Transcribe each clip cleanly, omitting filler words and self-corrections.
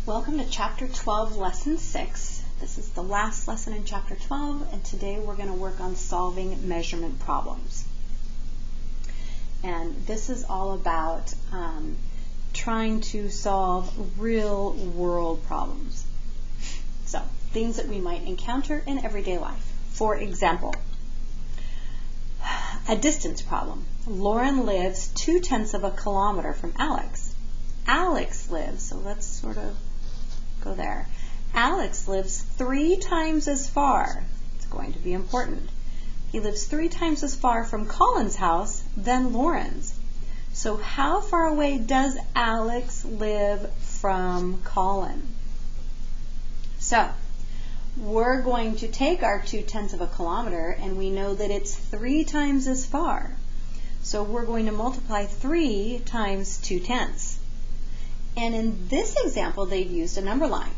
Welcome to Chapter 12, Lesson 6. This is the last lesson in Chapter 12, and today we're going to work on solving measurement problems. And this is all about trying to solve real-world problems. So, things that we might encounter in everyday life. For example, a distance problem. Lauren lives 2/10 of a kilometer from Alex. Alex lives, so let's sort of go there. Alex lives 3 times as far. It's going to be important. He lives 3 times as far from Colin's house than Lauren's. So how far away does Alex live from Colin? So we're going to take our 2/10 of a kilometer, and we know that it's 3 times as far. So we're going to multiply 3 times 2/10. And in this example, they've used a number line.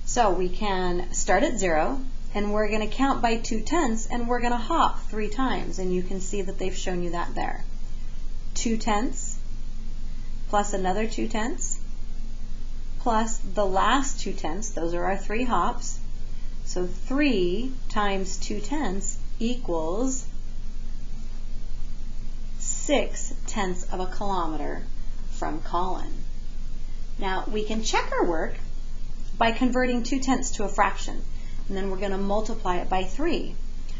So we can start at 0, and we're going to count by 2/10, and we're going to hop 3 times. And you can see that they've shown you that there. 2/10 plus another 2/10 plus the last 2/10. Those are our 3 hops. So 3 times 2/10 equals 6/10 of a kilometer from Colin. Now we can check our work by converting 2/10 to a fraction, and then we're going to multiply it by 3.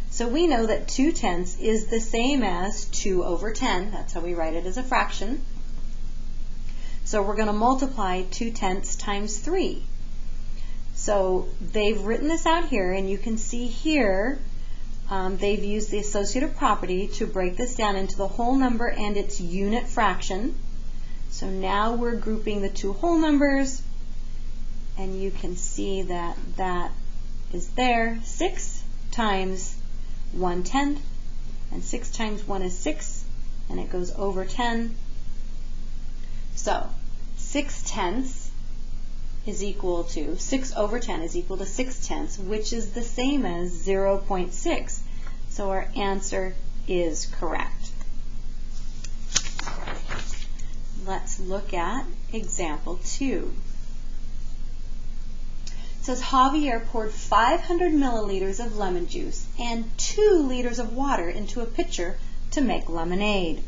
So we know that 2/10 is the same as 2/10. That's how we write it as a fraction. So we're going to multiply 2/10 times 3. So they've written this out here, and you can see here they've used the associative property to break this down into the whole number and its unit fraction. So now we're grouping the 2 whole numbers, and you can see that that is there. 6 times 1/10, and 6 times 1 is 6, and it goes over 10. So 6/10 is equal to 6/10 is equal to 6/10, which is the same as 0.6. So our answer is correct. Let's look at example 2. It says Javier poured 500 milliliters of lemon juice and 2 liters of water into a pitcher to make lemonade.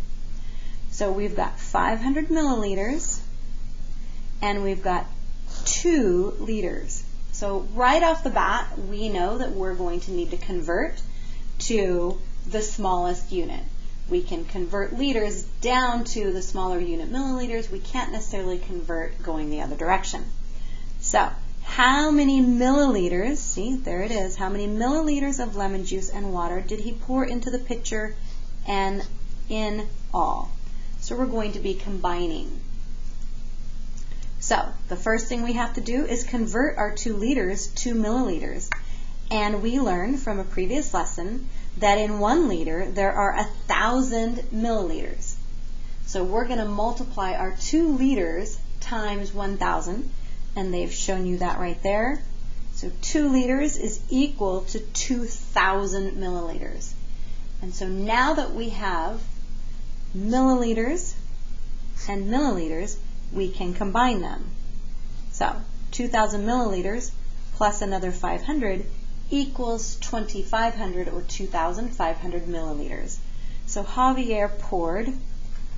So we've got 500 milliliters and we've got 2 liters. So right off the bat, we know that we're going to need to convert to the smallest unit. We can convert liters down to the smaller unit, milliliters. We can't necessarily convert going the other direction. So how many milliliters, see, there it is, how many milliliters of lemon juice and water did he pour into the pitcher and in all? So we're going to be combining. So the first thing we have to do is convert our 2 liters to milliliters. And we learned from a previous lesson that in 1 liter there are 1,000 milliliters. So we're going to multiply our 2 liters times 1,000, and they've shown you that right there. So 2 liters is equal to 2,000 milliliters. And so now that we have milliliters and milliliters, we can combine them. So 2,000 milliliters plus another 500 equals 2,500 or 2,500 milliliters. So Javier poured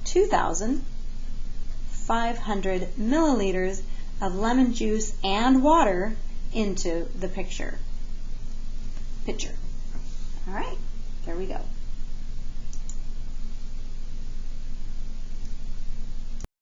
2,500 milliliters of lemon juice and water into the pitcher. All right, there we go.